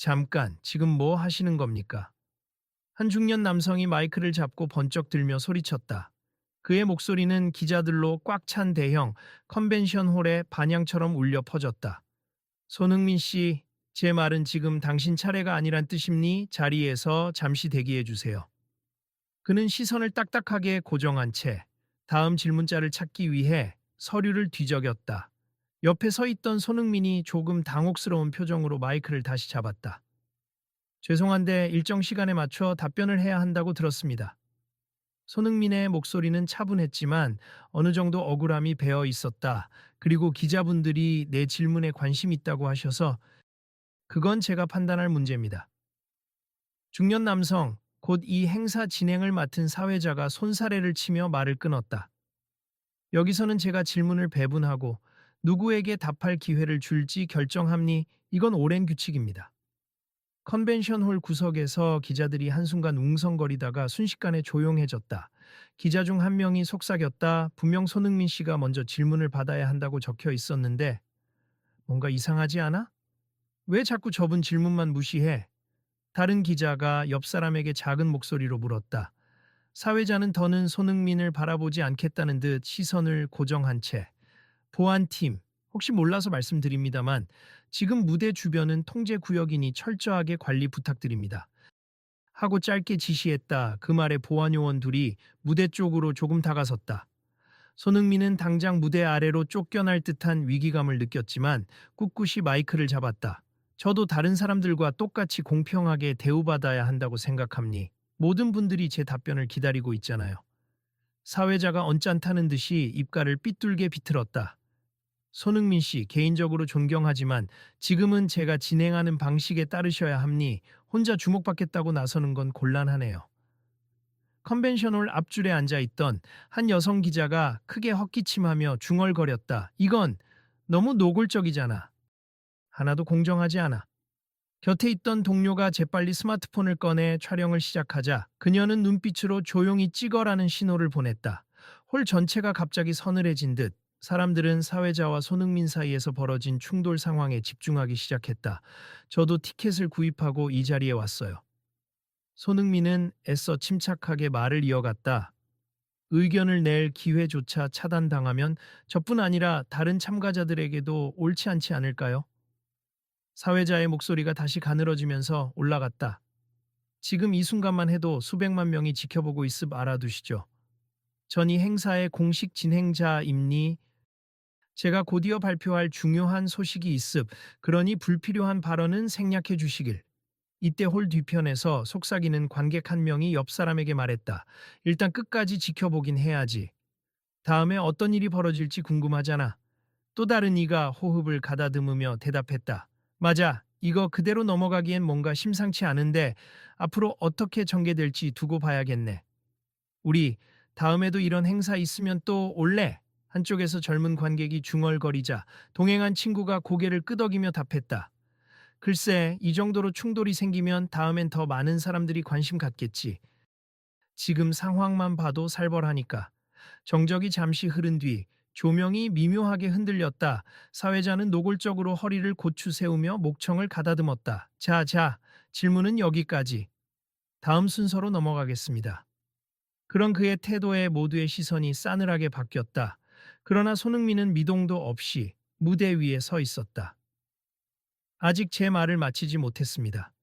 잠깐, 지금 뭐 하시는 겁니까? 한 중년 남성이 마이크를 잡고 번쩍 들며 소리쳤다. 그의 목소리는 기자들로 꽉 찬 대형 컨벤션 홀의 반향처럼 울려 퍼졌다. 손흥민 씨, 제 말은 지금 당신 차례가 아니란 뜻입니? 자리에서 잠시 대기해 주세요. 그는 시선을 딱딱하게 고정한 채 다음 질문자를 찾기 위해 서류를 뒤적였다. 옆에 서 있던 손흥민이 조금 당혹스러운 표정으로 마이크를 다시 잡았다. 죄송한데 일정 시간에 맞춰 답변을 해야 한다고 들었습니다. 손흥민의 목소리는 차분했지만 어느 정도 억울함이 배어 있었다. 그리고 기자분들이 내 질문에 관심 있다고 하셔서 그건 제가 판단할 문제입니다. 중년 남성, 곧 이 행사 진행을 맡은 사회자가 손사래를 치며 말을 끊었다. 여기서는 제가 질문을 배분하고 누구에게 답할 기회를 줄지 결정합니. 이건 오랜 규칙입니다. 컨벤션홀 구석에서 기자들이 한순간 웅성거리다가 순식간에 조용해졌다. 기자 중 한 명이 속삭였다. 분명 손흥민 씨가 먼저 질문을 받아야 한다고 적혀 있었는데 뭔가 이상하지 않아? 왜 자꾸 저분 질문만 무시해? 다른 기자가 옆 사람에게 작은 목소리로 물었다. 사회자는 더는 손흥민을 바라보지 않겠다는 듯 시선을 고정한 채 보안팀, 혹시 몰라서 말씀드립니다만 지금 무대 주변은 통제 구역이니 철저하게 관리 부탁드립니다. 하고 짧게 지시했다. 그 말에 보안 요원 둘이 무대 쪽으로 조금 다가섰다. 손흥민은 당장 무대 아래로 쫓겨날 듯한 위기감을 느꼈지만 꿋꿋이 마이크를 잡았다. 저도 다른 사람들과 똑같이 공평하게 대우받아야 한다고 생각합니. 모든 분들이 제 답변을 기다리고 있잖아요. 사회자가 언짢다는 듯이 입가를 삐뚤게 비틀었다. 손흥민 씨, 개인적으로 존경하지만 지금은 제가 진행하는 방식에 따르셔야 합니. 혼자 주목받겠다고 나서는 건 곤란하네요. 컨벤션홀 앞줄에 앉아 있던 한 여성 기자가 크게 헛기침하며 중얼거렸다. 이건 너무 노골적이잖아. 하나도 공정하지 않아. 곁에 있던 동료가 재빨리 스마트폰을 꺼내 촬영을 시작하자 그녀는 눈빛으로 조용히 찍어라는 신호를 보냈다. 홀 전체가 갑자기 서늘해진 듯 사람들은 사회자와 손흥민 사이에서 벌어진 충돌 상황에 집중하기 시작했다. 저도 티켓을 구입하고 이 자리에 왔어요. 손흥민은 애써 침착하게 말을 이어갔다. 의견을 낼 기회조차 차단당하면 저뿐 아니라 다른 참가자들에게도 옳지 않지 않을까요? 사회자의 목소리가 다시 가늘어지면서 올라갔다. 지금 이 순간만 해도 수백만 명이 지켜보고 있음 알아두시죠. 전 이 행사의 공식 진행자입니. 제가 곧이어 발표할 중요한 소식이 있음. 그러니 불필요한 발언은 생략해 주시길. 이때 홀 뒤편에서 속삭이는 관객 한 명이 옆 사람에게 말했다. 일단 끝까지 지켜보긴 해야지. 다음에 어떤 일이 벌어질지 궁금하잖아. 또 다른 이가 호흡을 가다듬으며 대답했다. 맞아. 이거 그대로 넘어가기엔 뭔가 심상치 않은데 앞으로 어떻게 전개될지 두고 봐야겠네. 우리 다음에도 이런 행사 있으면 또 올래? 한쪽에서 젊은 관객이 중얼거리자 동행한 친구가 고개를 끄덕이며 답했다. 글쎄, 이 정도로 충돌이 생기면 다음엔 더 많은 사람들이 관심 갖겠지. 지금 상황만 봐도 살벌하니까. 정적이 잠시 흐른 뒤 조명이 미묘하게 흔들렸다. 사회자는 노골적으로 허리를 고추 세우며 목청을 가다듬었다. 자, 질문은 여기까지. 다음 순서로 넘어가겠습니다. 그런 그의 태도에 모두의 시선이 싸늘하게 바뀌었다. 그러나 손흥민은 미동도 없이 무대 위에 서 있었다. 아직 제 말을 마치지 못했습니다.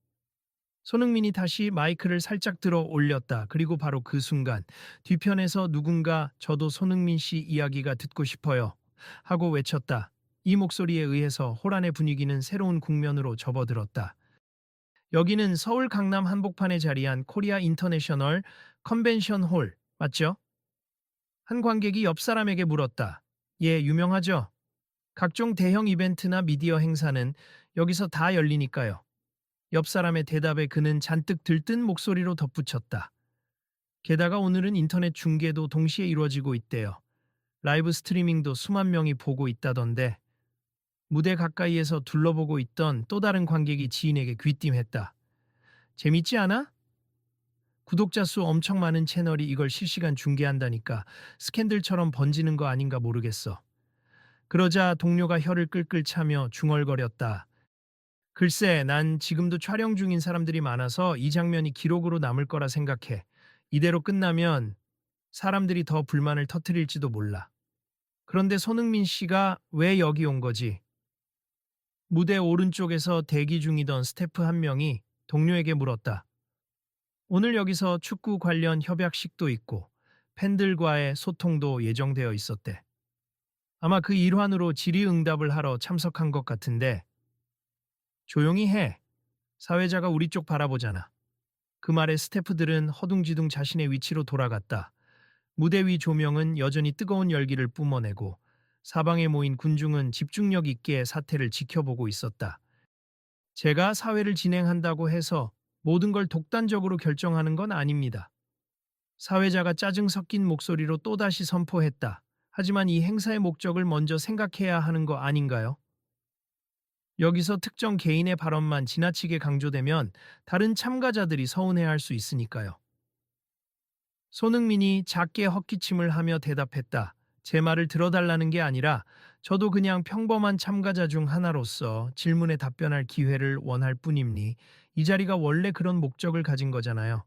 손흥민이 다시 마이크를 살짝 들어 올렸다. 그리고 바로 그 순간 뒤편에서 누군가 저도 손흥민 씨 이야기가 듣고 싶어요 하고 외쳤다. 이 목소리에 의해서 호란의 분위기는 새로운 국면으로 접어들었다. 여기는 서울 강남 한복판에 자리한 코리아 인터내셔널 컨벤션 홀 맞죠? 한 관객이 옆 사람에게 물었다. 예, 유명하죠? 각종 대형 이벤트나 미디어 행사는 여기서 다 열리니까요. 옆 사람의 대답에 그는 잔뜩 들뜬 목소리로 덧붙였다. 게다가 오늘은 인터넷 중계도 동시에 이루어지고 있대요. 라이브 스트리밍도 수만 명이 보고 있다던데. 무대 가까이에서 둘러보고 있던 또 다른 관객이 지인에게 귀띔했다. 재밌지 않아? 구독자 수 엄청 많은 채널이 이걸 실시간 중계한다니까 스캔들처럼 번지는 거 아닌가 모르겠어. 그러자 동료가 혀를 끌끌 차며 중얼거렸다. 글쎄, 난 지금도 촬영 중인 사람들이 많아서 이 장면이 기록으로 남을 거라 생각해. 이대로 끝나면 사람들이 더 불만을 터뜨릴지도 몰라. 그런데 손흥민 씨가 왜 여기 온 거지? 무대 오른쪽에서 대기 중이던 스태프 한 명이 동료에게 물었다. 오늘 여기서 축구 관련 협약식도 있고 팬들과의 소통도 예정되어 있었대. 아마 그 일환으로 질의응답을 하러 참석한 것 같은데 조용히 해. 사회자가 우리 쪽 바라보잖아. 그 말에 스태프들은 허둥지둥 자신의 위치로 돌아갔다. 무대 위 조명은 여전히 뜨거운 열기를 뿜어내고 사방에 모인 군중은 집중력 있게 사태를 지켜보고 있었다. 제가 사회를 진행한다고 해서 모든 걸 독단적으로 결정하는 건 아닙니다. 사회자가 짜증 섞인 목소리로 또다시 선포했다. 하지만 이 행사의 목적을 먼저 생각해야 하는 거 아닌가요? 여기서 특정 개인의 발언만 지나치게 강조되면 다른 참가자들이 서운해할 수 있으니까요. 손흥민이 작게 헛기침을 하며 대답했다. 제 말을 들어달라는 게 아니라 저도 그냥 평범한 참가자 중 하나로서 질문에 답변할 기회를 원할 뿐입니. 이 자리가 원래 그런 목적을 가진 거잖아요.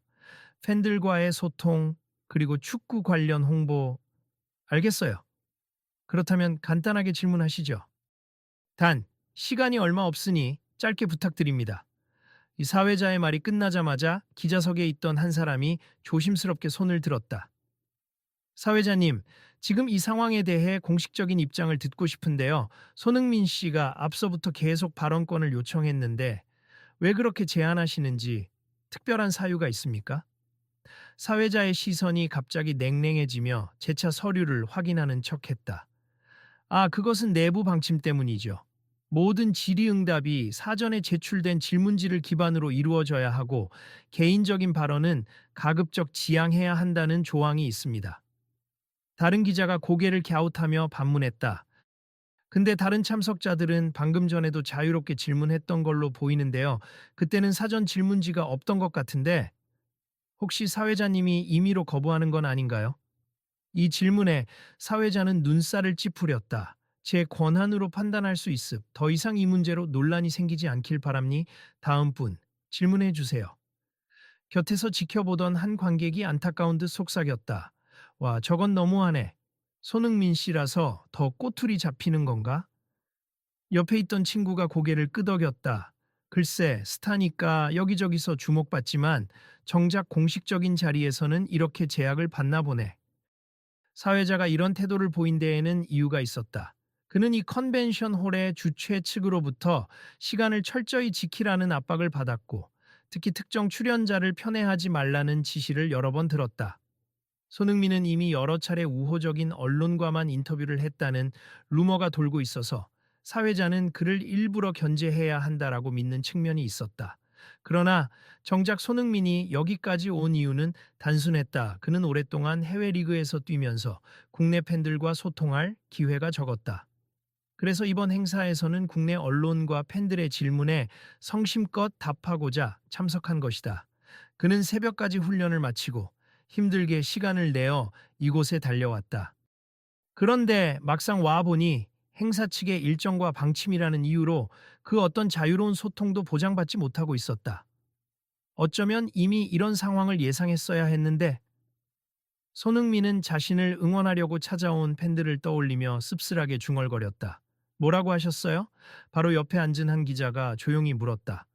팬들과의 소통, 그리고 축구 관련 홍보. 알겠어요. 그렇다면 간단하게 질문하시죠. 단, 시간이 얼마 없으니 짧게 부탁드립니다. 이 사회자의 말이 끝나자마자 기자석에 있던 한 사람이 조심스럽게 손을 들었다. 사회자님, 지금 이 상황에 대해 공식적인 입장을 듣고 싶은데요. 손흥민 씨가 앞서부터 계속 발언권을 요청했는데 왜 그렇게 제안하시는지 특별한 사유가 있습니까? 사회자의 시선이 갑자기 냉랭해지며 재차 서류를 확인하는 척했다. 아, 그것은 내부 방침 때문이죠. 모든 질의응답이 사전에 제출된 질문지를 기반으로 이루어져야 하고 개인적인 발언은 가급적 지양해야 한다는 조항이 있습니다. 다른 기자가 고개를 갸웃하며 반문했다. 근데 다른 참석자들은 방금 전에도 자유롭게 질문했던 걸로 보이는데요. 그때는 사전 질문지가 없던 것 같은데 혹시 사회자님이 임의로 거부하는 건 아닌가요? 이 질문에 사회자는 눈살을 찌푸렸다. 제 권한으로 판단할 수 있음. 더 이상 이 문제로 논란이 생기지 않길 바랍니. 다음 분 질문해 주세요. 곁에서 지켜보던 한 관객이 안타까운 듯 속삭였다. 와, 저건 너무하네. 손흥민 씨라서 더 꼬투리 잡히는 건가? 옆에 있던 친구가 고개를 끄덕였다. 글쎄, 스타니까 여기저기서 주목받지만 정작 공식적인 자리에서는 이렇게 제약을 받나 보네. 사회자가 이런 태도를 보인 데에는 이유가 있었다. 그는 이 컨벤션 홀의 주최 측으로부터 시간을 철저히 지키라는 압박을 받았고 특히 특정 출연자를 편애하지 말라는 지시를 여러 번 들었다. 손흥민은 이미 여러 차례 우호적인 언론과만 인터뷰를 했다는 루머가 돌고 있어서 사회자는 그를 일부러 견제해야 한다라고 믿는 측면이 있었다. 그러나 정작 손흥민이 여기까지 온 이유는 단순했다. 그는 오랫동안 해외 리그에서 뛰면서 국내 팬들과 소통할 기회가 적었다. 그래서 이번 행사에서는 국내 언론과 팬들의 질문에 성심껏 답하고자 참석한 것이다. 그는 새벽까지 훈련을 마치고 힘들게 시간을 내어 이곳에 달려왔다. 그런데 막상 와보니 행사 측의 일정과 방침이라는 이유로 그 어떤 자유로운 소통도 보장받지 못하고 있었다. 어쩌면 이미 이런 상황을 예상했어야 했는데 손흥민은 자신을 응원하려고 찾아온 팬들을 떠올리며 씁쓸하게 중얼거렸다. 뭐라고 하셨어요? 바로 옆에 앉은 한 기자가 조용히 물었다.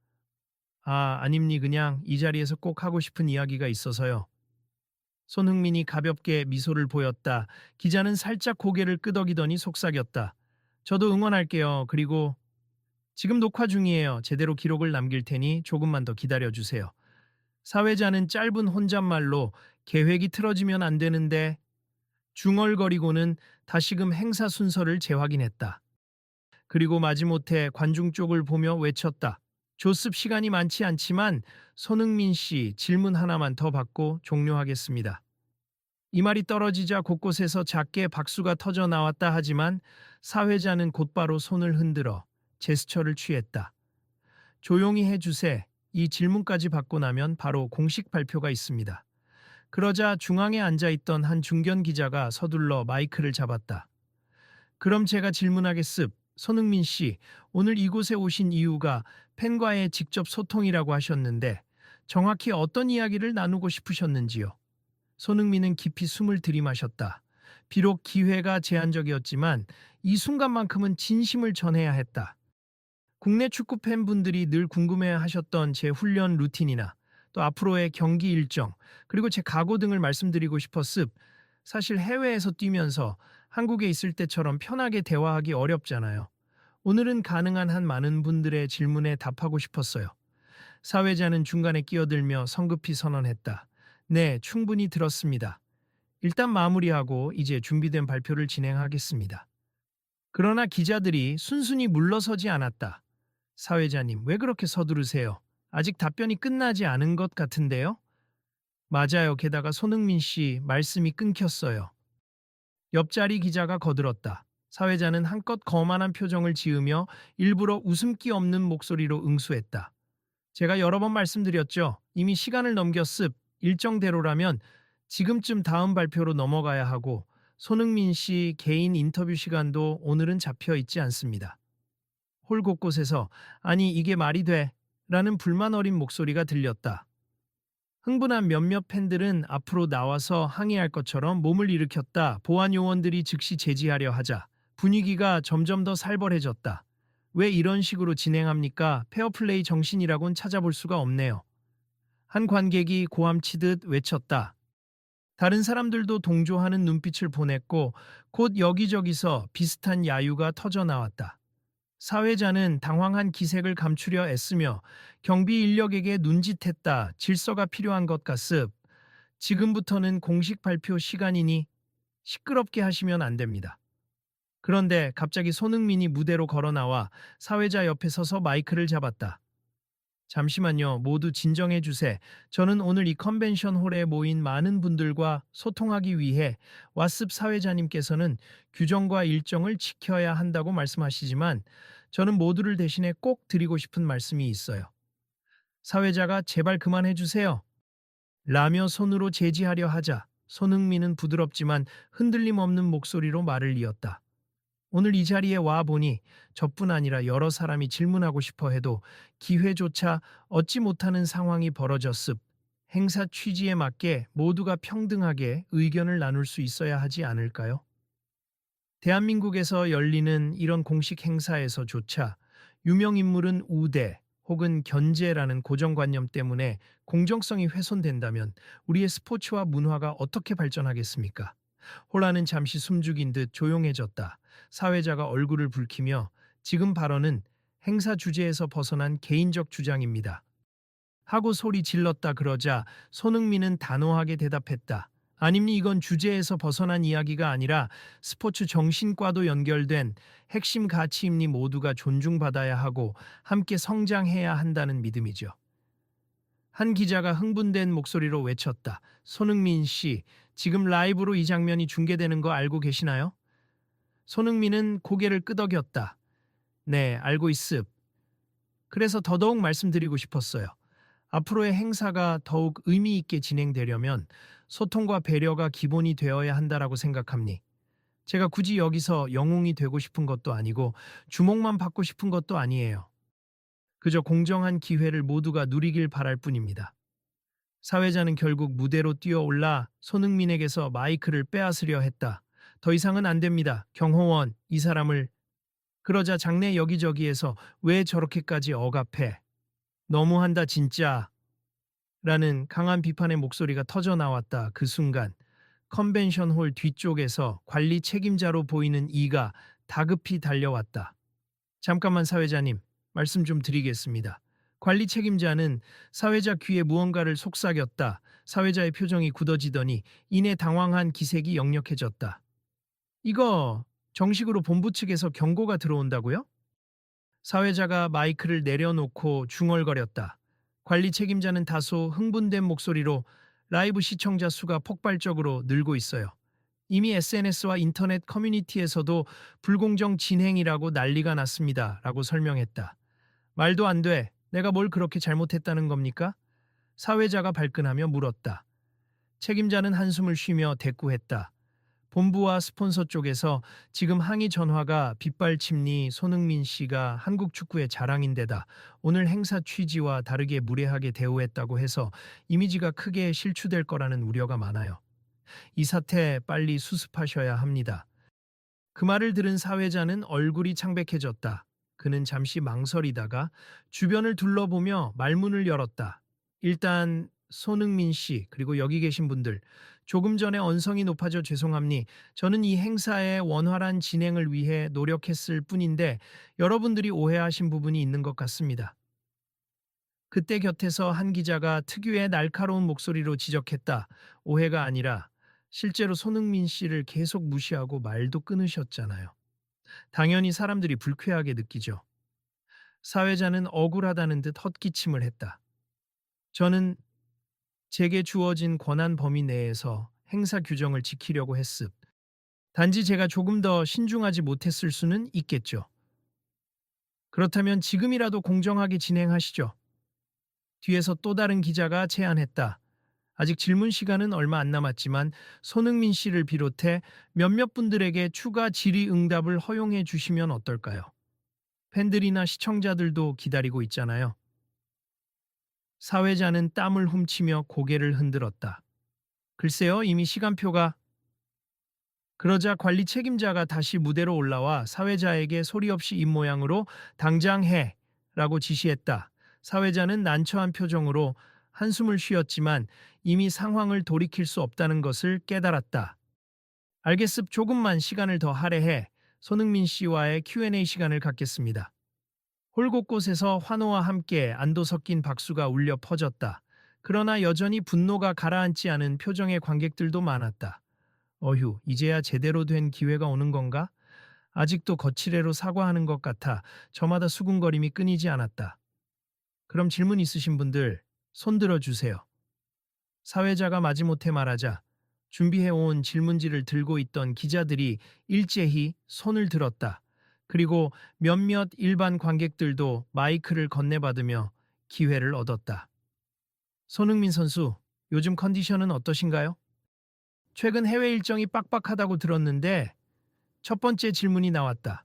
아, 아닙니 그냥 이 자리에서 꼭 하고 싶은 이야기가 있어서요. 손흥민이 가볍게 미소를 보였다. 기자는 살짝 고개를 끄덕이더니 속삭였다. 저도 응원할게요. 그리고 지금 녹화 중이에요. 제대로 기록을 남길 테니 조금만 더 기다려주세요. 사회자는 짧은 혼잣말로 계획이 틀어지면 안 되는데 중얼거리고는 다시금 행사 순서를 재확인했다. 그리고 마지못해 관중 쪽을 보며 외쳤다. 조습 시간이 많지 않지만 손흥민 씨 질문 하나만 더 받고 종료하겠습니다. 이 말이 떨어지자 곳곳에서 작게 박수가 터져 나왔다 하지만 사회자는 곧바로 손을 흔들어 제스처를 취했다. 조용히 해주세. 이 질문까지 받고 나면 바로 공식 발표가 있습니다. 그러자 중앙에 앉아있던 한 중견 기자가 서둘러 마이크를 잡았다. 그럼 제가 질문하겠습. 손흥민 씨, 오늘 이곳에 오신 이유가 팬과의 직접 소통이라고 하셨는데 정확히 어떤 이야기를 나누고 싶으셨는지요? 손흥민은 깊이 숨을 들이마셨다. 비록 기회가 제한적이었지만 이 순간만큼은 진심을 전해야 했다. 국내 축구 팬분들이 늘 궁금해하셨던 제 훈련 루틴이나 또 앞으로의 경기 일정, 그리고 제 각오 등을 말씀드리고 싶었습. 사실 해외에서 뛰면서 한국에 있을 때처럼 편하게 대화하기 어렵잖아요. 오늘은 가능한 한 많은 분들의 질문에 답하고 싶었어요. 사회자는 중간에 끼어들며 성급히 선언했다. 네, 충분히 들었습니다. 일단 마무리하고 이제 준비된 발표를 진행하겠습니다. 그러나 기자들이 순순히 물러서지 않았다. 사회자님, 왜 그렇게 서두르세요? 아직 답변이 끝나지 않은 것 같은데요? 맞아요. 게다가 손흥민 씨 말씀이 끊겼어요. 옆자리 기자가 거들었다. 사회자는 한껏 거만한 표정을 지으며 일부러 웃음기 없는 목소리로 응수했다. 제가 여러 번 말씀드렸죠. 이미 시간을 넘겼습. 일정대로라면 지금쯤 다음 발표로 넘어가야 하고 손흥민 씨 개인 인터뷰 시간도 오늘은 잡혀 있지 않습니다. 홀 곳곳에서 아니 이게 말이 돼? 라는 불만 어린 목소리가 들렸다. 흥분한 몇몇 팬들은 앞으로 나와서 항의할 것처럼 몸을 일으켰다. 보안 요원들이 즉시 제지하려 하자 분위기가 점점 더 살벌해졌다. 왜 이런 식으로 진행합니까? 페어플레이 정신이라곤 찾아볼 수가 없네요. 한 관객이 고함치듯 외쳤다. 다른 사람들도 동조하는 눈빛을 보냈고 곧 여기저기서 비슷한 야유가 터져 나왔다. 사회자는 당황한 기색을 감추려 애쓰며 경비 인력에게 눈짓했다. 질서가 필요한 것 같습. 지금부터는 공식 발표 시간이니 시끄럽게 하시면 안 됩니다. 그런데 갑자기 손흥민이 무대로 걸어 나와 사회자 옆에 서서 마이크를 잡았다. 잠시만요. 모두 진정해 주세. 저는 오늘 이 컨벤션 홀에 모인 많은 분들과 소통하기 위해 왓습 사회자님께서는 규정과 일정을 지켜야 한다고 말씀하시지만 저는 모두를 대신해 꼭 드리고 싶은 말씀이 있어요. 사회자가 제발 그만해 주세요. 라며 손으로 제지하려 하자 손흥민은 부드럽지만 흔들림 없는 목소리로 말을 이었다. 오늘 이 자리에 와 보니 저뿐 아니라 여러 사람이 질문하고 싶어 해도 기회조차 얻지 못하는 상황이 벌어졌습. 행사 취지에 맞게 모두가 평등하게 의견을 나눌 수 있어야 하지 않을까요? 대한민국에서 열리는 이런 공식 행사에서조차 유명인물은 우대 혹은 견제라는 고정관념 때문에 공정성이 훼손된다면 우리의 스포츠와 문화가 어떻게 발전하겠습니까? 홀라는 잠시 숨죽인 듯 조용해졌다. 사회자가 얼굴을 붉히며 지금 발언은 행사 주제에서 벗어난 개인적 주장입니다. 하고 소리 질렀다 그러자 손흥민은 단호하게 대답했다. 아닙니 이건 주제에서 벗어난 이야기가 아니라 스포츠 정신과도 연결된 핵심 가치임니 모두가 존중받아야 하고 함께 성장해야 한다는 믿음이죠. 한 기자가 흥분된 목소리로 외쳤다. 손흥민 씨, 지금 라이브로 이 장면이 중계되는 거 알고 계시나요? 손흥민은 고개를 끄덕였다. 네, 알고 있습. 그래서 더더욱 말씀드리고 싶었어요. 앞으로의 행사가 더욱 의미 있게 진행되려면 소통과 배려가 기본이 되어야 한다라고 생각합니. 제가 굳이 여기서 영웅이 되고 싶은 것도 아니고 주목만 받고 싶은 것도 아니에요. 그저 공정한 기회를 모두가 누리길 바랄 뿐입니다. 사회자는 결국 무대로 뛰어올라 손흥민에게서 마이크를 빼앗으려 했다. 더 이상은 안 됩니다. 경호원, 이 사람을. 그러자 장내 여기저기에서 왜 저렇게까지 억압해? 너무한다 진짜. 라는 강한 비판의 목소리가 터져 나왔다. 그 순간 컨벤션 홀 뒤쪽에서 관리 책임자로 보이는 이가 다급히 달려왔다. 잠깐만 사회자님, 말씀 좀 드리겠습니다. 관리 책임자는 사회자 귀에 무언가를 속삭였다. 사회자의 표정이 굳어지더니 이내 당황한 기색이 역력해졌다. 이거 정식으로 본부 측에서 경고가 들어온다고요? 사회자가 마이크를 내려놓고 중얼거렸다. 관리 책임자는 다소 흥분된 목소리로 라이브 시청자 수가 폭발적으로 늘고 있어요. 이미 SNS와 인터넷 커뮤니티에서도 불공정 진행이라고 난리가 났습니다. 라고 설명했다. 말도 안 돼. 내가 뭘 그렇게 잘못했다는 겁니까? 사회자가 발끈하며 물었다. 책임자는 한숨을 쉬며 대꾸했다. 본부와 스폰서 쪽에서 지금 항의 전화가 빗발칩니 손흥민 씨가 한국 축구의 자랑인데다 오늘 행사 취지와 다르게 무례하게 대우했다고 해서 이미지가 크게 실추될 거라는 우려가 많아요. 이 사태 빨리 수습하셔야 합니다. 그 말을 들은 사회자는 얼굴이 창백해졌다. 그는 잠시 망설이다가 주변을 둘러보며 말문을 열었다. 일단 손흥민 씨 그리고 여기 계신 분들 조금 전에 언성이 높아져 죄송합니. 저는 이 행사의 원활한 진행을 위해 노력했을 뿐인데 여러분들이 오해하신 부분이 있는 것 같습니다. 그때 곁에서 한 기자가 특유의 날카로운 목소리로 지적했다. 오해가 아니라 실제로 손흥민 씨를 계속 무시하고 말도 끊으셨잖아요. 당연히 사람들이 불쾌하게 느끼죠. 사회자는 억울하다는 듯 헛기침을 했다. 저는 제게 주어진 권한 범위 내에서 행사 규정을 지키려고 했습. 단지 제가 조금 더 신중하지 못했을 수는 있겠죠. 그렇다면 지금이라도 공정하게 진행하시죠. 뒤에서 또 다른 기자가 제안했다. 아직 질문 시간은 얼마 안 남았지만 손흥민 씨를 비롯해 몇몇 분들에게 추가 질의 응답을 허용해 주시면 어떨까요? 팬들이나 시청자들도 기다리고 있잖아요. 사회자는 땀을 훔치며 고개를 흔들었다. 글쎄요, 이미 시간표가. 그러자 관리 책임자가 다시 무대로 올라와 사회자에게 소리 없이 입모양으로 당장 해 라고 지시했다. 사회자는 난처한 표정으로 한숨을 쉬었지만 이미 상황을 돌이킬 수 없다는 것을 깨달았다. 알겠습 조금만 시간을 더 할애해 손흥민 씨와의 Q&A 시간을 갖겠습니다. 홀 곳곳에서 환호와 함께 안도 섞인 박수가 울려 퍼졌다. 그러나 여전히 분노가 가라앉지 않은 표정의 관객들도 많았다. 어휴, 이제야 제대로 된 기회가 오는 건가? 아직도 거칠애로 사과하는 것 같아 저마다 수군거림이 끊이지 않았다. 그럼 질문 있으신 분들 손 들어주세요. 사회자가 마지못해 말하자 준비해온 질문지를 들고 있던 기자들이 일제히 손을 들었다. 그리고 몇몇 일반 관객들도 마이크를 건네받으며 기회를 얻었다. 손흥민 선수, 요즘 컨디션은 어떠신가요? 최근 해외 일정이 빡빡하다고 들었는데 첫 번째 질문이 나왔다.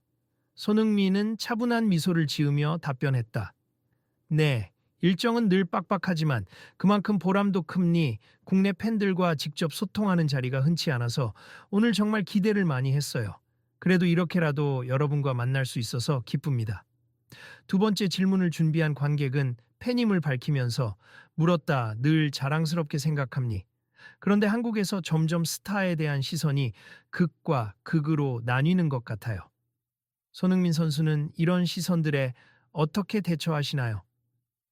손흥민은 차분한 미소를 지으며 답변했다. 네, 일정은 늘 빡빡하지만 그만큼 보람도 큽니. 국내 팬들과 직접 소통하는 자리가 흔치 않아서 오늘 정말 기대를 많이 했어요. 그래도 이렇게라도 여러분과 만날 수 있어서 기쁩니다. 두 번째 질문을 준비한 관객은 팬임을 밝히면서 물었다. 늘 자랑스럽게 생각합니. 그런데 한국에서 점점 스타에 대한 시선이 극과 극으로 나뉘는 것 같아요. 손흥민 선수는 이런 시선들에 어떻게 대처하시나요?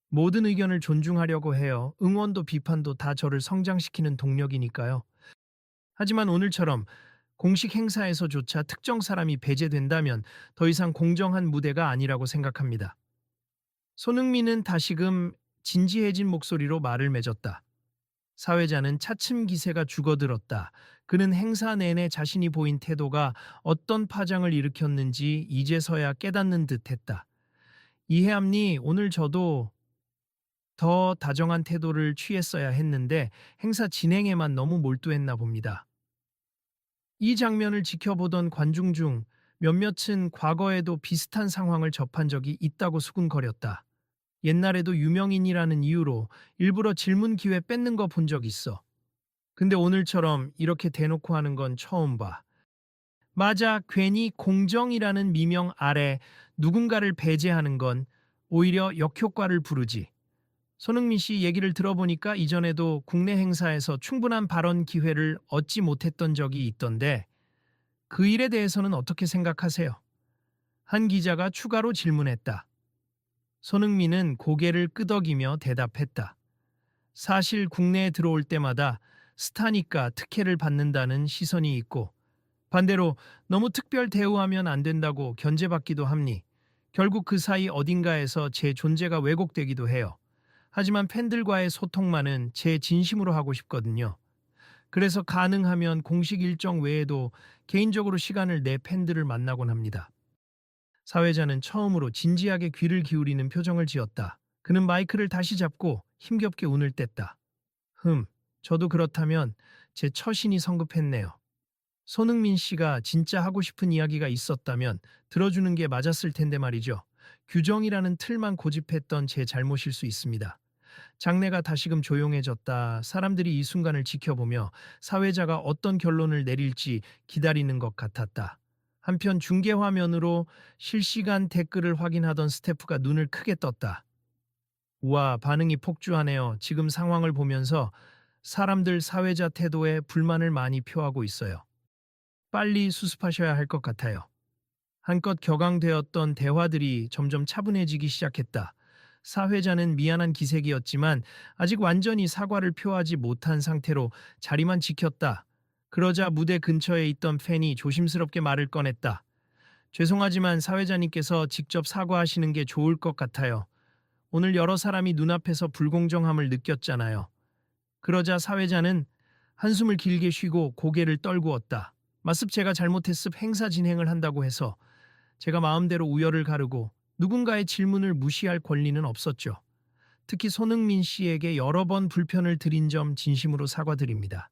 모든 의견을 존중하려고 해요. 응원도 비판도 다 저를 성장시키는 동력이니까요. 하지만 오늘처럼 공식 행사에서조차 특정 사람이 배제된다면 더 이상 공정한 무대가 아니라고 생각합니다. 손흥민은 다시금 진지해진 목소리로 말을 맺었다. 사회자는 차츰 기세가 죽어들었다. 그는 행사 내내 자신이 보인 태도가 어떤 파장을 일으켰는지 이제서야 깨닫는 듯했다. 이해합니 오늘 저도 더 다정한 태도를 취했어야 했는데 행사 진행에만 너무 몰두했나 봅니다. 이 장면을 지켜보던 관중 중 몇몇은 과거에도 비슷한 상황을 접한 적이 있다고 수군거렸다. 옛날에도 유명인이라는 이유로 일부러 질문 기회 뺏는 거 본 적 있어. 근데 오늘처럼 이렇게 대놓고 하는 건 처음 봐. 맞아, 괜히 공정이라는 미명 아래 누군가를 배제하는 건 오히려 역효과를 부르지. 손흥민 씨 얘기를 들어보니까 이전에도 국내 행사에서 충분한 발언 기회를 얻지 못했던 적이 있던데 그 일에 대해서는 어떻게 생각하세요? 한 기자가 추가로 질문했다. 손흥민은 고개를 끄덕이며 대답했다. 사실 국내에 들어올 때마다 스타니까 특혜를 받는다는 시선이 있고 반대로 너무 특별 대우하면 안 된다고 견제받기도 합니. 결국 그 사이 어딘가에서 제 존재가 왜곡되기도 해요. 하지만 팬들과의 소통만은 제 진심으로 하고 싶거든요. 그래서 가능하면 공식 일정 외에도 개인적으로 시간을 내 팬들을 만나곤 합니다. 사회자는 처음으로 진지하게 귀를 기울이는 표정을 지었다. 그는 마이크를 다시 잡고 힘겹게 운을 뗐다. 저도 그렇다면 제 처신이 성급했네요. 손흥민 씨가 진짜 하고 싶은 이야기가 있었다면 들어주는 게 맞았을 텐데 말이죠. 규정이라는 틀만 고집했던 제 잘못일 수 있습니다. 장내가 다시금 조용해졌다. 사람들이 이 순간을 지켜보며 사회자가 어떤 결론을 내릴지 기다리는 것 같았다. 한편 중계 화면으로 실시간 댓글을 확인하던 스태프가 눈을 크게 떴다. 우와, 반응이 폭주하네요. 지금 상황을 보면서 사람들 사회자 태도에 불만을 많이 표하고 있어요. 빨리 수습하셔야 할 것 같아요. 한껏 격앙되었던 대화들이 점점 차분해지기 시작했다. 사회자는 미안한 기색이었지만 아직 완전히 사과를 표하지 못한 상태로 자리만 지켰다. 그러자 무대 근처에 있던 팬이 조심스럽게 말을 꺼냈다. 죄송하지만 사회자님께서 직접 사과하시는 게 좋을 것 같아요. 오늘 여러 사람이 눈앞에서 불공정함을 느꼈잖아요. 그러자 사회자는 한숨을 길게 쉬고 고개를 떨구었다. 마습 제가 잘못했습 행사 진행을 한다고 해서 제가 마음대로 우열을 가르고 누군가의 질문을 무시할 권리는 없었죠. 특히 손흥민 씨에게 여러 번 불편을 드린 점 진심으로 사과드립니다.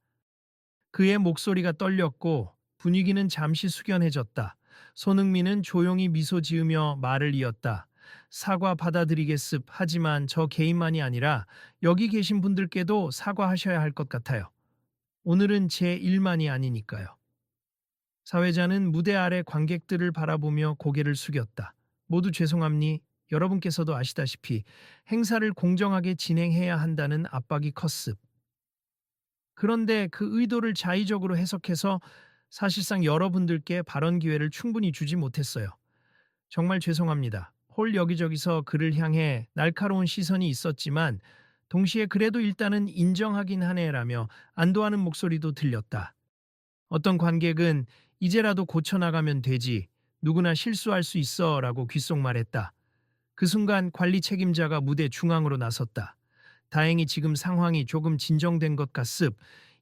그의 목소리가 떨렸고 분위기는 잠시 숙연해졌다. 손흥민은 조용히 미소 지으며 말을 이었다. 사과 받아들이겠습. 하지만 저 개인만이 아니라 여기 계신 분들께도 사과하셔야 할 것 같아요. 오늘은 제 일만이 아니니까요. 사회자는 무대 아래 관객들을 바라보며 고개를 숙였다. 모두 죄송합니. 여러분께서도 아시다시피 행사를 공정하게 진행해야 한다는 압박이 컸습. 그런데 그 의도를 자의적으로 해석해서 사실상 여러분들께 발언 기회를 충분히 주지 못했어요. 정말 죄송합니다. 홀 여기저기서 그를 향해 날카로운 시선이 있었지만 동시에 그래도 일단은 인정하긴 하네라며 안도하는 목소리도 들렸다. 어떤 관객은 이제라도 고쳐나가면 되지. 누구나 실수할 수 있어 라고 귓속말했다. 그 순간 관리 책임자가 무대 중앙으로 나섰다. 다행히 지금 상황이 조금 진정된 것 같습.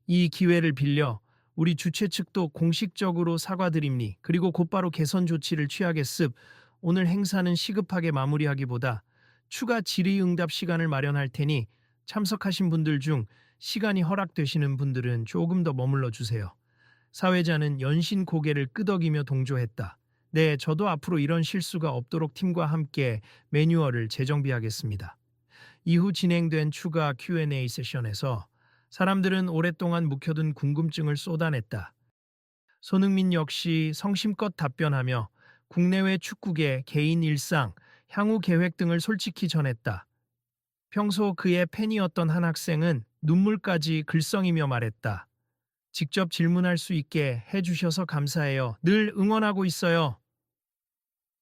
이 기회를 빌려 우리 주최 측도 공식적으로 사과드립니. 그리고 곧바로 개선 조치를 취하겠습. 오늘 행사는 시급하게 마무리하기보다 추가 질의응답 시간을 마련할 테니 참석하신 분들 중 시간이 허락되시는 분들은 조금 더 머물러 주세요. 사회자는 연신 고개를 끄덕이며 동조했다. 네, 저도 앞으로 이런 실수가 없도록 팀과 함께 매뉴얼을 재정비하겠습니다. 이후 진행된 추가 Q&A 세션에서 사람들은 오랫동안 묵혀둔 궁금증을 쏟아냈다. 손흥민 역시 성심껏 답변하며 국내외 축구계 개인 일상, 향후 계획 등을 솔직히 전했다. 평소 그의 팬이었던 한 학생은 눈물까지 글썽이며 말했다. 직접 질문할 수 있게 해주셔서 감사해요. 늘 응원하고 있어요.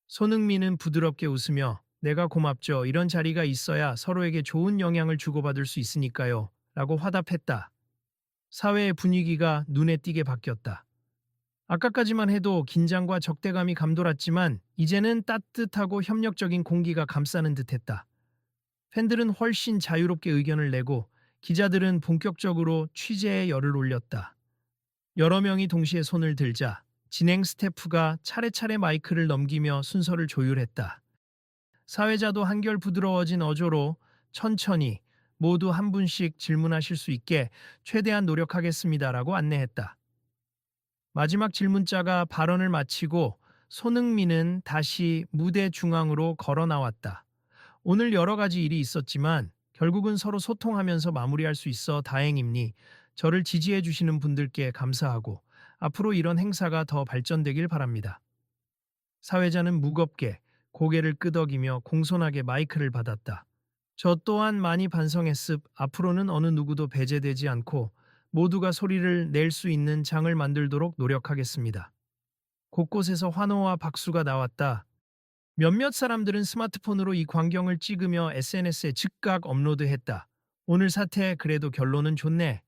손흥민은 부드럽게 웃으며 내가 고맙죠. 이런 자리가 있어야 서로에게 좋은 영향을 주고받을 수 있으니까요. 라고 화답했다. 사회의 분위기가 눈에 띄게 바뀌었다. 아까까지만 해도 긴장과 적대감이 감돌았지만 이제는 따뜻하고 협력적인 공기가 감싸는 듯했다. 팬들은 훨씬 자유롭게 의견을 내고 기자들은 본격적으로 취재에 열을 올렸다. 여러 명이 동시에 손을 들자 진행 스태프가 차례차례 마이크를 넘기며 순서를 조율했다. 사회자도 한결 부드러워진 어조로 천천히 모두 한 분씩 질문하실 수 있게 최대한 노력하겠습니다라고 안내했다. 마지막 질문자가 발언을 마치고 손흥민은 다시 무대 중앙으로 걸어 나왔다. 오늘 여러 가지 일이 있었지만 결국은 서로 소통하면서 마무리할 수 있어 다행입니. 저를 지지해 주시는 분들께 감사하고 앞으로 이런 행사가 더 발전되길 바랍니다. 사회자는 무겁게 고개를 끄덕이며 공손하게 마이크를 받았다. 저 또한 많이 반성했습. 앞으로는 어느 누구도 배제되지 않고 모두가 소리를 낼 수 있는 장을 만들도록 노력하겠습니다. 곳곳에서 환호와 박수가 나왔다. 몇몇 사람들은 스마트폰으로 이 광경을 찍으며 SNS에 즉각 업로드했다. 오늘 사태 그래도 결론은 좋네.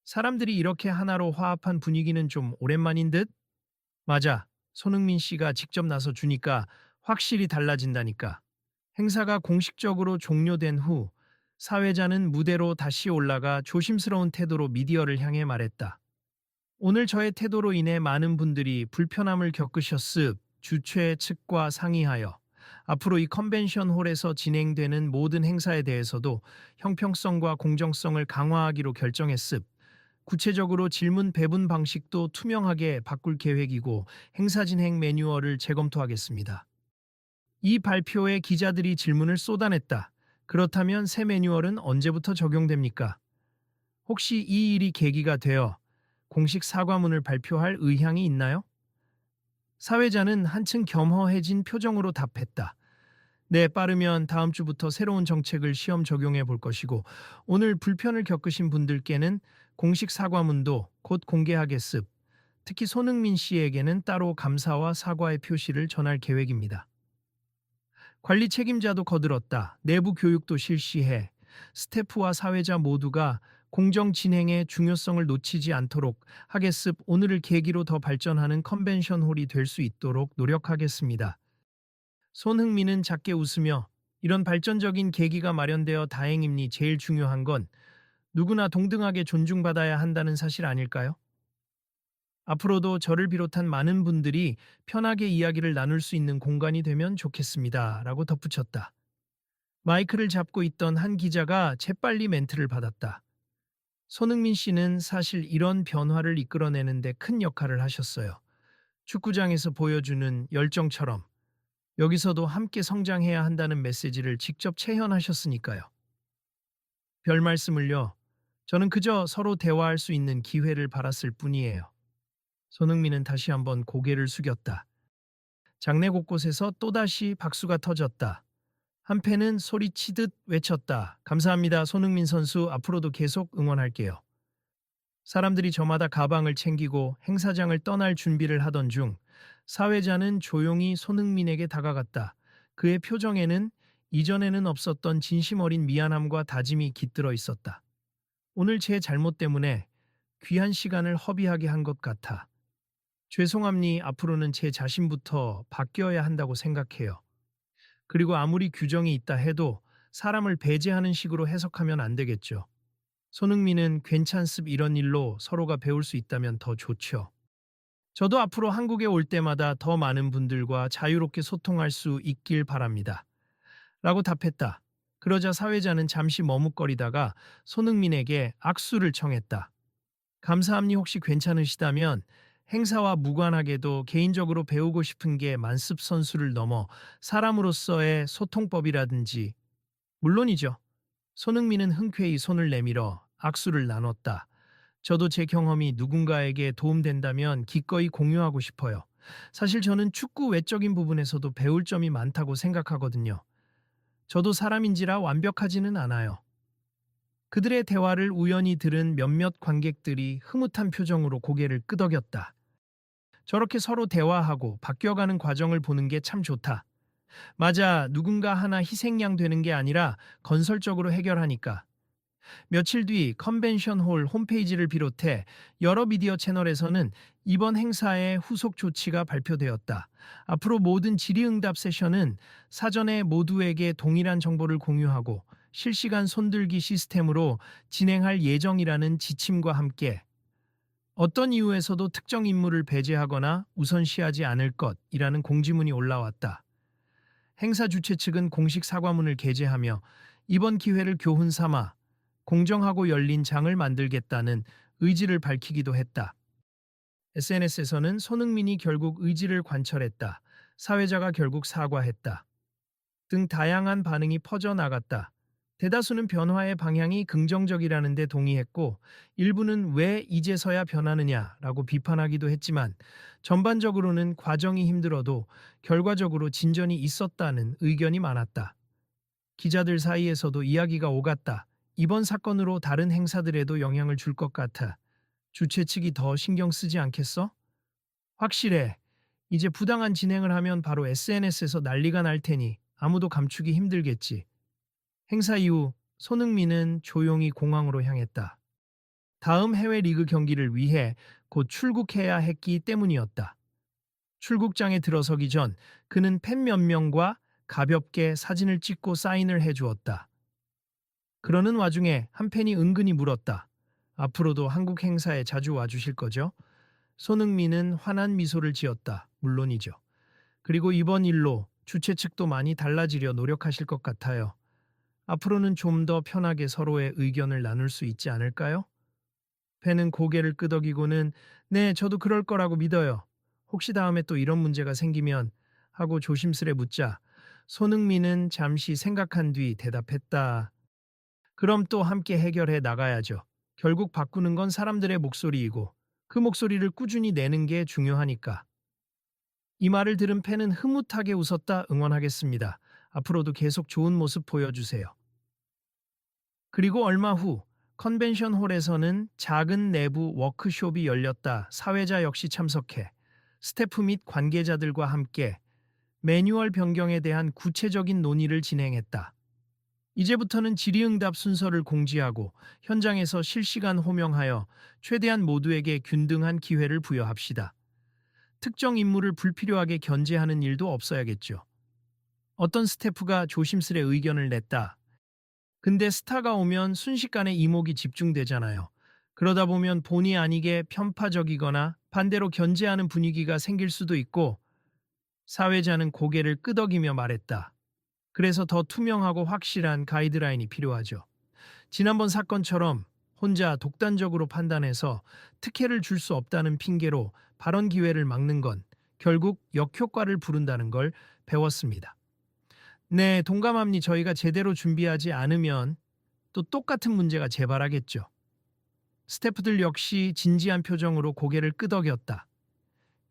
사람들이 이렇게 하나로 화합한 분위기는 좀 오랜만인 듯? 맞아. 손흥민 씨가 직접 나서 주니까 확실히 달라진다니까. 행사가 공식적으로 종료된 후 사회자는 무대로 다시 올라가 조심스러운 태도로 미디어를 향해 말했다. 오늘 저의 태도로 인해 많은 분들이 불편함을 겪으셨습. 주최 측과 상의하여 앞으로 이 컨벤션 홀에서 진행되는 모든 행사에 대해서도 형평성과 공정성을 강화하기로 결정했습. 구체적으로 질문 배분 방식도 투명하게 바꿀 계획이고 행사 진행 매뉴얼을 재검토하겠습니다. 이 발표에 기자들이 질문을 쏟아냈다. 그렇다면 새 매뉴얼은 언제부터 적용됩니까? 혹시 이 일이 계기가 되어 공식 사과문을 발표할 의향이 있나요? 사회자는 한층 겸허해진 표정으로 답했다. 네, 빠르면 다음 주부터 새로운 정책을 시험 적용해 볼 것이고, 오늘 불편을 겪으신 분들께는 공식 사과문도 곧 공개하겠습. 특히 손흥민 씨에게는 따로 감사와 사과의 표시를 전할 계획입니다. 관리 책임자도 거들었다. 내부 교육도 실시해 스태프와 사회자 모두가 공정 진행의 중요성을 놓치지 않도록 하겠습. 오늘을 계기로 더 발전하는 컨벤션 홀이 될 수 있도록 노력하겠습니다. 손흥민은 작게 웃으며 이런 발전적인 계기가 마련되어 다행입니. 제일 중요한 건 누구나 동등하게 존중받아야 한다는 사실 아닐까요? 앞으로도 저를 비롯한 많은 분들이 편하게 이야기를 나눌 수 있는 공간이 되면 좋겠습니다. 라고 덧붙였다. 마이크를 잡고 있던 한 기자가 재빨리 멘트를 받았다. 손흥민 씨는 사실 이런 변화를 이끌어내는데 큰 역할을 하셨어요. 축구장에서 보여주는 열정처럼 여기서도 함께 성장해야 한다는 메시지를 직접 체현하셨으니까요. 별 말씀을요. 저는 그저 서로 대화할 수 있는 기회를 바랐을 뿐이에요. 손흥민은 다시 한번 고개를 숙였다. 장내 곳곳에서 또다시 박수가 터졌다. 한 팬은 소리치듯 외쳤다. 감사합니다. 손흥민 선수 앞으로도 계속 응원할게요. 사람들이 저마다 가방을 챙기고 행사장을 떠날 준비를 하던 중 사회자는 조용히 손흥민에게 다가갔다. 그의 표정에는 이전에는 없었던 진심 어린 미안함과 다짐이 깃들어 있었다. 오늘 제 잘못 때문에 귀한 시간을 허비하게 한 것 같아. 죄송합니. 앞으로는 제 자신부터 바뀌어야 한다고 생각해요. 그리고 아무리 규정이 있다 해도 사람을 배제하는 식으로 해석하면 안 되겠죠. 손흥민은 괜찮습. 이런 일로 서로가 배울 수 있다면 더 좋죠. 저도 앞으로 한국에 올 때마다 더 많은 분들과 자유롭게 소통할 수 있길 바랍니다. 라고 답했다. 그러자 사회자는 잠시 머뭇거리다가 손흥민에게 악수를 청했다. 감사합니. 혹시 괜찮으시다면 행사와 무관하게도 개인적으로 배우고 싶은 게 만습 선수를 넘어 사람으로서의 소통법이라든지 물론이죠. 손흥민은 흔쾌히 손을 내밀어 악수를 나눴다. 저도 제 경험이 누군가에게 도움된다면 기꺼이 공유하고 싶어요. 사실 저는 축구 외적인 부분에서도 배울 점이 많다고 생각하거든요. 저도 사람인지라 완벽하지는 않아요. 그들의 대화를 우연히 들은 몇몇 관객들이 흐뭇한 표정으로 고개를 끄덕였다. 저렇게 서로 대화하고 바뀌어가는 과정을 보는 게 참 좋다. 맞아, 누군가 하나 희생양 되는 게 아니라 건설적으로 해결하니까. 며칠 뒤 컨벤션 홀 홈페이지를 비롯해 여러 미디어 채널에서는 이번 행사의 후속 조치가 발표되었다. 앞으로 모든 질의응답 세션은 사전에 모두에게 동일한 정보를 공유하고 실시간 손들기 시스템으로 진행할 예정이라는 지침과 함께 어떤 이유에서도 특정 인물을 배제하거나 우선시하지 않을 것이라는 공지문이 올라왔다. 행사 주최 측은 공식 사과문을 게재하며 이번 기회를 교훈 삼아 공정하고 열린 장을 만들겠다는 의지를 밝히기도 했다. SNS에서는 손흥민이 결국 의지를 관철했다. 사회자가 결국 사과했다. 등 다양한 반응이 퍼져나갔다. 대다수는 변화의 방향이 긍정적이라는 데 동의했고 일부는 왜 이제서야 변하느냐라고 비판하기도 했지만 전반적으로는 과정이 힘들어도 결과적으로 진전이 있었다는 의견이 많았다. 기자들 사이에서도 이야기가 오갔다. 이번 사건으로 다른 행사들에도 영향을 줄 것 같아. 주최 측이 더 신경 쓰지 않겠어? 확실해. 이제 부당한 진행을 하면 바로 SNS에서 난리가 날 테니 아무도 감추기 힘들겠지. 행사 이후 손흥민은 조용히 공항으로 향했다. 다음 해외 리그 경기를 위해 곧 출국해야 했기 때문이었다. 출국장에 들어서기 전 그는 팬 몇 명과 가볍게 사진을 찍고 사인을 해주었다. 그러는 와중에 한 팬이 은근히 물었다. 앞으로도 한국 행사에 자주 와주실 거죠? 손흥민은 환한 미소를 지었다. 물론이죠. 그리고 이번 일로 주최 측도 많이 달라지려 노력하실 것 같아요. 앞으로는 좀 더 편하게 서로의 의견을 나눌 수 있지 않을까요? 팬은 고개를 끄덕이고는 네, 저도 그럴 거라고 믿어요. 혹시 다음에 또 이런 문제가 생기면 하고 조심스레 묻자 손흥민은 잠시 생각한 뒤 대답했다. 그럼 또 함께 해결해 나가야죠. 결국 바꾸는 건 사람들의 목소리이고 그 목소리를 꾸준히 내는 게 중요하니까. 이 말을 들은 팬은 흐뭇하게 웃었다. 응원하겠습니다. 앞으로도 계속 좋은 모습 보여주세요. 그리고 얼마 후 컨벤션 홀에서는 작은 내부 워크숍이 열렸다. 사회자 역시 참석해 스태프 및 관계자들과 함께 매뉴얼 변경에 대한 구체적인 논의를 진행했다. 이제부터는 질의응답 순서를 공지하고 현장에서 실시간 호명하여 최대한 모두에게 균등한 기회를 부여합시다. 특정 인물을 불필요하게 견제하는 일도 없어야겠죠. 어떤 스태프가 조심스레 의견을 냈다. 근데 스타가 오면 순식간에 이목이 집중되잖아요. 그러다 보면 본의 아니게 편파적이거나 반대로 견제하는 분위기가 생길 수도 있고 사회자는 고개를 끄덕이며 말했다. 그래서 더 투명하고 확실한 가이드라인이 필요하죠. 지난번 사건처럼 혼자 독단적으로 판단해서 특혜를 줄 수 없다는 핑계로 발언 기회를 막는 건 결국 역효과를 부른다는 걸 배웠습니다. 네, 동감합니. 저희가 제대로 준비하지 않으면 또 똑같은 문제가 재발하겠죠. 스태프들 역시 진지한 표정으로 고개를 끄덕였다.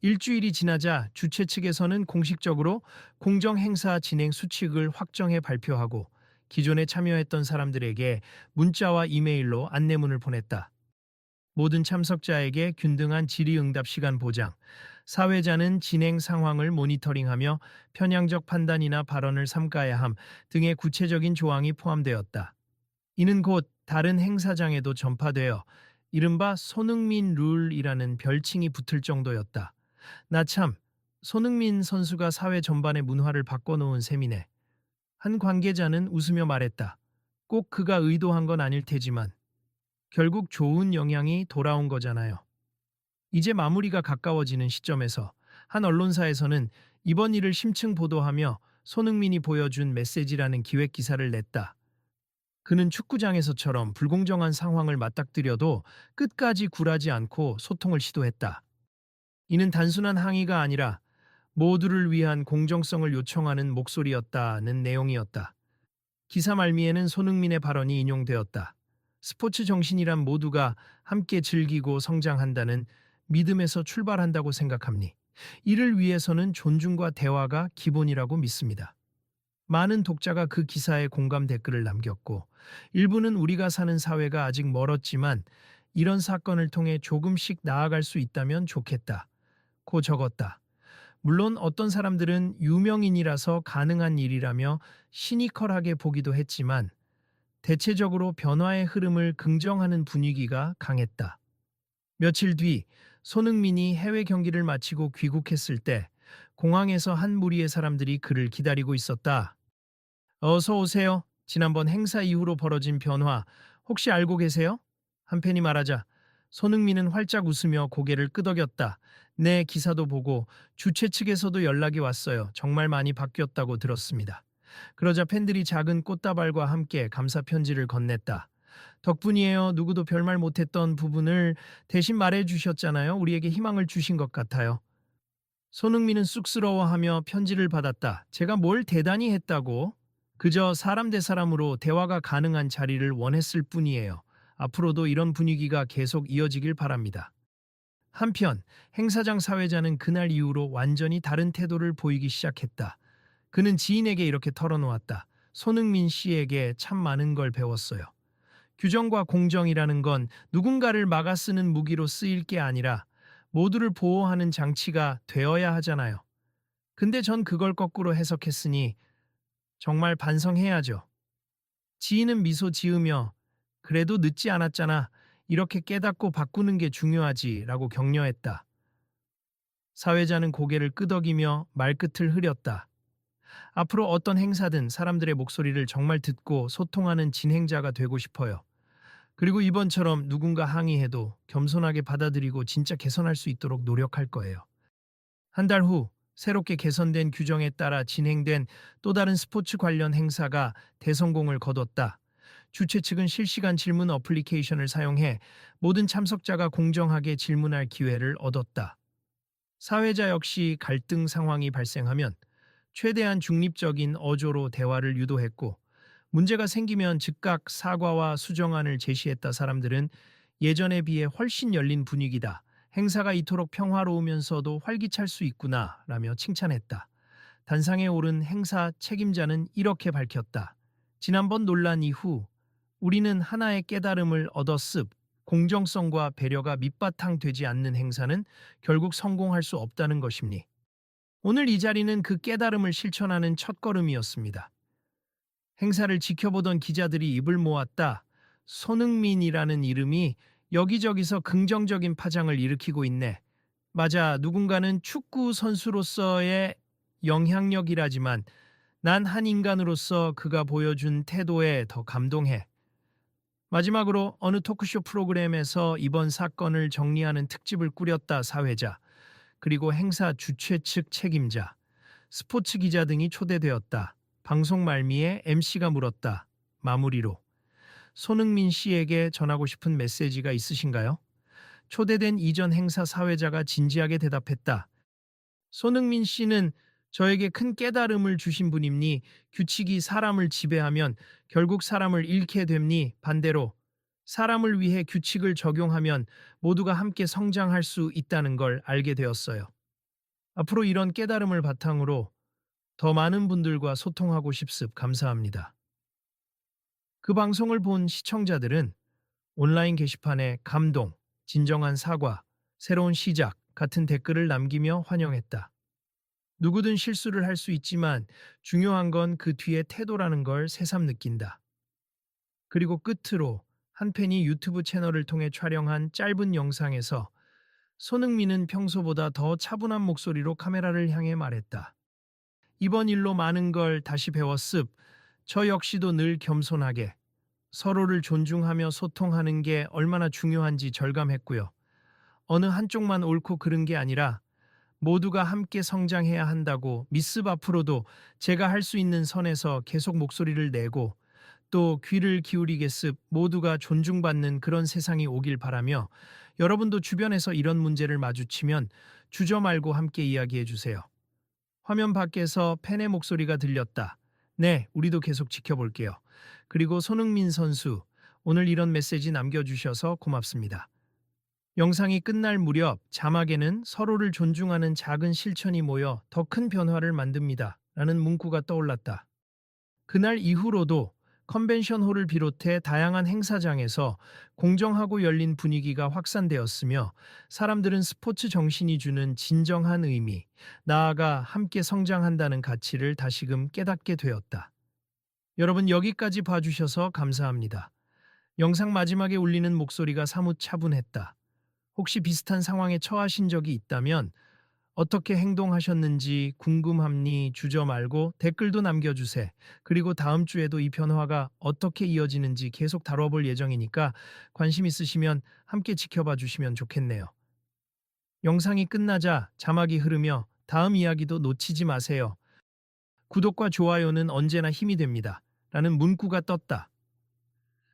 일주일이 지나자 주최 측에서는 공식적으로 공정행사 진행 수칙을 확정해 발표하고 기존에 참여했던 사람들에게 문자와 이메일로 안내문을 보냈다. 모든 참석자에게 균등한 질의응답 시간 보장, 사회자는 진행 상황을 모니터링하며 편향적 판단이나 발언을 삼가야 함 등의 구체적인 조항이 포함되었다. 이는 곧 다른 행사장에도 전파되어 이른바 손흥민 룰이라는 별칭이 붙을 정도였다. 나 참, 손흥민 선수가 사회 전반의 문화를 바꿔놓은 셈이네. 한 관계자는 웃으며 말했다. 꼭 그가 의도한 건 아닐 테지만 결국 좋은 영향이 돌아온 거잖아요. 이제 마무리가 가까워지는 시점에서 한 언론사에서는 이번 일을 심층 보도하며 손흥민이 보여준 메시지라는 기획 기사를 냈다. 그는 축구장에서처럼 불공정한 상황을 맞닥뜨려도 끝까지 굴하지 않고 소통을 시도했다. 이는 단순한 항의가 아니라 모두를 위한 공정성을 요청하는 목소리였다는 내용이었다. 기사 말미에는 손흥민의 발언이 인용되었다. 스포츠 정신이란 모두가 함께 즐기고 성장한다는 믿음에서 출발한다고 생각합니. 이를 위해서는 존중과 대화가 기본이라고 믿습니다. 많은 독자가 그 기사에 공감 댓글을 남겼고 일부는 우리가 사는 사회가 아직 멀었지만 이런 사건을 통해 조금씩 나아갈 수 있다면 좋겠다. 고 적었다. 물론 어떤 사람들은 유명인이라서 가능한 일이라며 시니컬하게 보기도 했지만 대체적으로 변화의 흐름을 긍정하는 분위기가 강했다. 며칠 뒤 손흥민이 해외 경기를 마치고 귀국했을 때 공항에서 한 무리의 사람들이 그를 기다리고 있었다. 어서 오세요. 지난번 행사 이후로 벌어진 변화 혹시 알고 계세요? 한 팬이 말하자 손흥민은 활짝 웃으며 고개를 끄덕였다. 네, 기사도 보고 주최 측에서도 연락이 왔어요. 정말 많이 바뀌었다고 들었습니다. 그러자 팬들이 작은 꽃다발과 함께 감사 편지를 건넸다. 덕분이에요. 누구도 별말 못했던 부분을 대신 말해주셨잖아요. 우리에게 희망을 주신 것 같아요. 손흥민은 쑥스러워하며 편지를 받았다. 제가 뭘 대단히 했다고? 그저 사람 대 사람으로 대화가 가능한 자리를 원했을 뿐이에요. 앞으로도 이런 분위기가 계속 이어지길 바랍니다. 한편 행사장 사회자는 그날 이후로 완전히 다른 태도를 보이기 시작했다. 그는 지인에게 이렇게 털어놓았다. 손흥민 씨에게 참 많은 걸 배웠어요. 규정과 공정이라는 건 누군가를 막아 쓰는 무기로 쓰일 게 아니라 모두를 보호하는 장치가 되어야 하잖아요. 근데 전 그걸 거꾸로 해석했으니 정말 반성해야죠. 지인은 미소 지으며 그래도 늦지 않았잖아. 이렇게 깨닫고 바꾸는 게 중요하지 라고 격려했다. 사회자는 고개를 끄덕이며 말끝을 흐렸다. 앞으로 어떤 행사든 사람들의 목소리를 정말 듣고 소통하는 진행자가 되고 싶어요. 그리고 이번처럼 누군가 항의해도 겸손하게 받아들이고 진짜 개선할 수 있도록 노력할 거예요. 한 달 후 새롭게 개선된 규정에 따라 진행된 또 다른 스포츠 관련 행사가 대성공을 거뒀다. 주최 측은 실시간 질문 어플리케이션을 사용해 모든 참석자가 공정하게 질문할 기회를 얻었다. 사회자 역시 갈등 상황이 발생하면 최대한 중립적인 어조로 대화를 유도했고, 문제가 생기면 즉각 사과와 수정안을 제시했다. 사람들은 예전에 비해 훨씬 열린 분위기다, 행사가 이토록 평화로우면서도 활기찰 수 있구나 라며 칭찬했다. 단상에 오른 행사 책임자는 이렇게 밝혔다. 지난번 논란 이후 우리는 하나의 깨달음을 얻었습. 공정성과 배려가 밑바탕 되지 않는 행사는 결국 성공할 수 없다는 것입니. 오늘 이 자리는 그 깨달음을 실천하는 첫걸음이었습니다. 행사를 지켜보던 기자들이 입을 모았다. 손흥민이라는 이름이 여기저기서 긍정적인 파장을 일으키고 있네. 맞아, 누군가는 축구 선수로서의 영향력이라지만 난 한 인간으로서 그가 보여준 태도에 더 감동해. 마지막으로 어느 토크쇼 프로그램에서 이번 사건을 정리하는 특집을 꾸렸다. 사회자, 그리고 행사 주최 측 책임자, 스포츠 기자 등이 초대되었다. 방송 말미에 MC가 물었다. 마무리로, 손흥민 씨에게 전하고 싶은 메시지가 있으신가요? 초대된 이전 행사 사회자가 진지하게 대답했다. 손흥민 씨는 저에게 큰 깨달음을 주신 분입니. 규칙이 사람을 지배하면 결국 사람을 잃게 됩니. 반대로 사람을 위해 규칙을 적용하면 모두가 함께 성장할 수 있다는 걸 알게 되었어요. 앞으로 이런 깨달음을 바탕으로 더 많은 분들과 소통하고 싶습. 감사합니다. 그 방송을 본 시청자들은 온라인 게시판에 감동, 진정한 사과, 새로운 시작 같은 댓글을 남기며 환영했다. 누구든 실수를 할 수 있지만 중요한 건 그 뒤의 태도라는 걸 새삼 느낀다. 그리고 끝으로 한 팬이 유튜브 채널을 통해 촬영한 짧은 영상에서 손흥민은 평소보다 더 차분한 목소리로 카메라를 향해 말했다. 이번 일로 많은 걸 다시 배웠습. 저 역시도 늘 겸손하게 서로를 존중하며 소통하는 게 얼마나 중요한지 절감했고요. 어느 한쪽만 옳고 그른 게 아니라 모두가 함께 성장해야 한다고 미습. 앞으로도 제가 할 수 있는 선에서 계속 목소리를 내고 또 귀를 기울이겠습. 모두가 존중받는 그런 세상이 오길 바라며, 여러분도 주변에서 이런 문제를 마주치면 주저 말고 함께 이야기해 주세요. 화면 밖에서 팬의 목소리가 들렸다. 네, 우리도 계속 지켜볼게요. 그리고 손흥민 선수, 오늘 이런 메시지 남겨주셔서 고맙습니다. 영상이 끝날 무렵 자막에는 서로를 존중하는 작은 실천이 모여 더 큰 변화를 만듭니다 라는 문구가 떠올랐다. 그날 이후로도 컨벤션홀을 비롯해 다양한 행사장에서 공정하고 열린 분위기가 확산되었으며, 사람들은 스포츠 정신이 주는 진정한 의미, 나아가 함께 성장한다는 가치를 다시금 깨닫게 되었다. 여러분, 여기까지 봐주셔서 감사합니다. 영상 마지막에 울리는 목소리가 사뭇 차분했다. 혹시 비슷한 상황에 처하신 적이 있다면 어떻게 행동하셨는지 궁금합니. 주저 말고 댓글도 남겨주세요. 그리고 다음 주에도 이 변화가 어떻게 이어지는지 계속 다뤄볼 예정이니까 관심 있으시면 함께 지켜봐 주시면 좋겠네요. 영상이 끝나자 자막이 흐르며 다음 이야기도 놓치지 마세요. 구독과 좋아요는 언제나 힘이 됩니다 라는 문구가 떴다.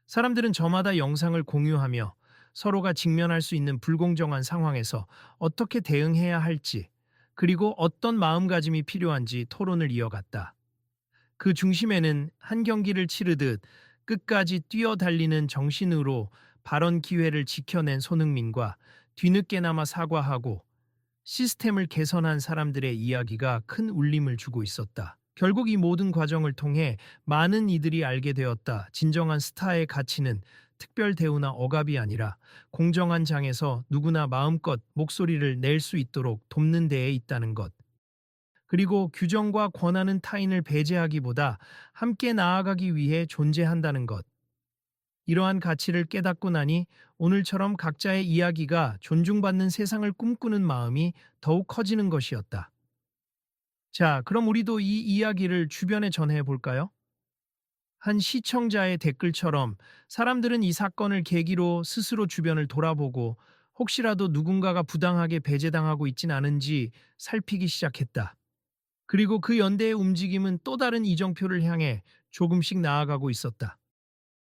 사람들은 저마다 영상을 공유하며 서로가 직면할 수 있는 불공정한 상황에서 어떻게 대응해야 할지, 그리고 어떤 마음가짐이 필요한지 토론을 이어갔다. 그 중심에는 한 경기를 치르듯 끝까지 뛰어달리는 정신으로 발언 기회를 지켜낸 손흥민과 뒤늦게나마 사과하고 시스템을 개선한 사람들의 이야기가 큰 울림을 주고 있었다. 결국 이 모든 과정을 통해 많은 이들이 알게 되었다. 진정한 스타의 가치는 특별 대우나 억압이 아니라 공정한 장에서 누구나 마음껏 목소리를 낼 수 있도록 돕는 데에 있다는 것. 그리고 규정과 권한은 타인을 배제하기보다 함께 나아가기 위해 존재한다는 것. 이러한 가치를 깨닫고 나니 오늘처럼 각자의 이야기가 존중받는 세상을 꿈꾸는 마음이 더욱 커지는 것이었다. 자, 그럼 우리도 이 이야기를 주변에 전해 볼까요? 한 시청자의 댓글처럼 사람들은 이 사건을 계기로 스스로 주변을 돌아보고 혹시라도 누군가가 부당하게 배제당하고 있진 않은지 살피기 시작했다. 그리고 그 연대의 움직임은 또 다른 이정표를 향해 조금씩 나아가고 있었다.